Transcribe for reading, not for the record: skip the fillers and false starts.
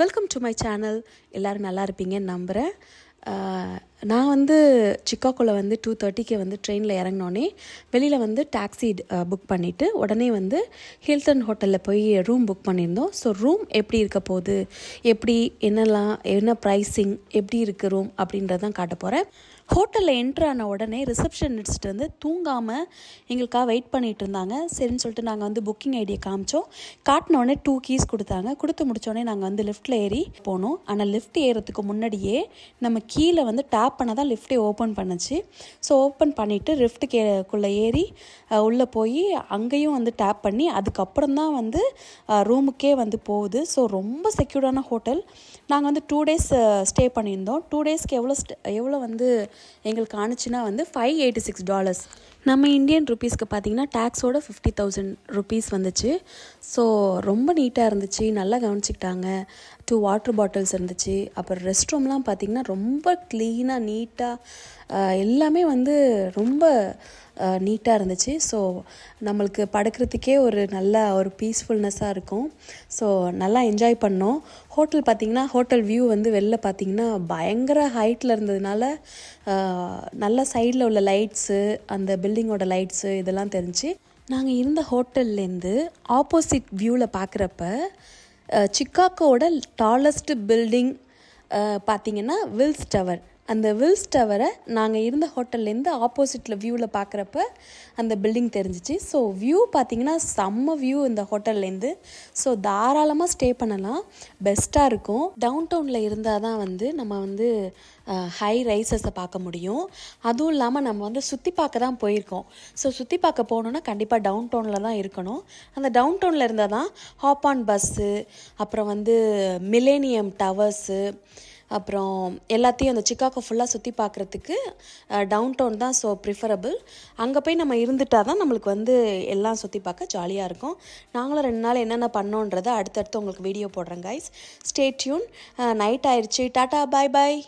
Welcome to my channel. எல்லோரும் நல்லா இருப்பீங்கன்னு நம்புகிறேன். நான் சிக்காகோவில் 2:30க்கு ட்ரெயினில் இறங்கினோன்னே வெளியில் டாக்ஸி புக் பண்ணிவிட்டு உடனே ஹில்டன் ஹோட்டலில் போய் ரூம் புக் பண்ணியிருந்தோம். ஸோ ரூம் எப்படி இருக்க போகுது, எப்படி என்ன ப்ரைஸிங், எப்படி இருக்குது ரூம் அப்படின்றதான் காட்ட போகிறேன். ஹோட்டலில் என்ட்ரு ஆன உடனே ரிசப்ஷனிஸ்ட் தூங்காமல் எங்களுக்காக வெயிட் பண்ணிகிட்டு இருந்தாங்க. சரின்னு சொல்லிட்டு நாங்கள் புக்கிங் ஐடியை காமிச்சோம். காட்டினோடனே 2 கீஸ் கொடுத்தாங்க. கொடுத்து முடித்தோடனே நாங்கள் லிஃப்ட்டில் ஏறி போனோம். ஆனால் லிஃப்ட் ஏறதுக்கு முன்னாடியே நம்ம கீழே டேப் பண்ண தான் லிஃப்ட்டே ஓப்பன் பண்ணுச்சு. ஸோ ஓப்பன் பண்ணிவிட்டு லிஃப்ட்டுக்குள்ளே ஏறி உள்ளே போய் அங்கேயும் டேப் பண்ணி அதுக்கப்புறம் தான் ரூமுக்கே போகுது. ஸோ ரொம்ப செக்யூர்டான ஹோட்டல். நாங்கள் 2 days ஸ்டே பண்ணியிருந்தோம். 2 daysக்கு எவ்வளோ எங்களுக்கு ஆணுச்சுன்னா $586. நம்ம இந்தியன் ருப்பீஸ்க்கு பார்த்திங்கன்னா டேக்ஸோட 50,000 ருப்பீஸ் வந்துச்சு. ஸோ ரொம்ப நீட்டாக இருந்துச்சு, நல்லா கவனிச்சிக்கிட்டாங்க. 2 வாட்டர் பாட்டில்ஸ் இருந்துச்சு. அப்புறம் ரெஸ்ட் ரூம்லாம் பார்த்திங்கன்னா ரொம்ப க்ளீனாக நீட்டாக எல்லாமே ரொம்ப நீட்டாக இருந்துச்சு. ஸோ நம்மளுக்கு படுக்கிறதுக்கே ஒரு நல்ல ஒரு பீஸ்ஃபுல்னஸ்ஸாக இருக்கும். ஸோ நல்லா என்ஜாய் பண்ணோம். ஹோட்டல் பார்த்திங்கன்னா ஹோட்டல் வியூ வெளில பார்த்திங்கன்னா பயங்கர ஹைட்டில் இருந்ததுனால நல்ல சைடில் உள்ள லைட்ஸு, அந்த பில்டிங்கோட லைட்ஸு இதெல்லாம் தெரிஞ்சு. நாங்கள் இருந்த ஹோட்டல்லேருந்து ஆப்போசிட் வியூவில் பார்க்குறப்ப சிக்காகோவோட டாலஸ்ட் பில்டிங் பார்த்திங்கன்னா வில்ஸ் டவர். அந்த வில்ஸ் டவரை நாங்கள் இருந்த ஹோட்டல்லேருந்து ஆப்போசிட்டில் வியூவில் பார்க்குறப்ப அந்த பில்டிங் தெரிஞ்சிச்சு. ஸோ வியூ பார்த்திங்கன்னா செம்ம வியூ இந்த ஹோட்டல்லேருந்து. ஸோ தாராளமாக ஸ்டே பண்ணலாம், பெஸ்ட்டாக இருக்கும். டவுன் டவுனில் இருந்தால் தான் நம்ம ஹை ரைசஸை பார்க்க முடியும். அதுவும் இல்லாமல் நம்ம சுற்றி பார்க்க தான் போயிருக்கோம். ஸோ சுற்றி பார்க்க போகணுன்னா கண்டிப்பாக டவுன் டவுனில் தான் இருக்கணும். அந்த டவுன் டவுனில் இருந்தால் தான் ஹாப் ஆன் பஸ்ஸு, அப்புறம் மில்லேனியம் டவர்ஸு, அப்புறம் எல்லாத்தையும் அந்த சிக்காகோ ஃபுல்லாக சுற்றி பார்க்குறதுக்கு டவுன் டவுன் தான் ஸோ ப்ரிஃபரபிள். அங்கே போய் நம்ம இருந்துட்டால் தான் நம்மளுக்கு எல்லாம் சுற்றி பார்க்க ஜாலியாக இருக்கும். நாங்களும் 2 நாள் என்னென்ன பண்ணோன்றதை அடுத்தடுத்து உங்களுக்கு வீடியோ போடுறேன் கைஸ். Stay tune. நைட் ஆயிடுச்சு. டாட்டா, பாய் பாய்.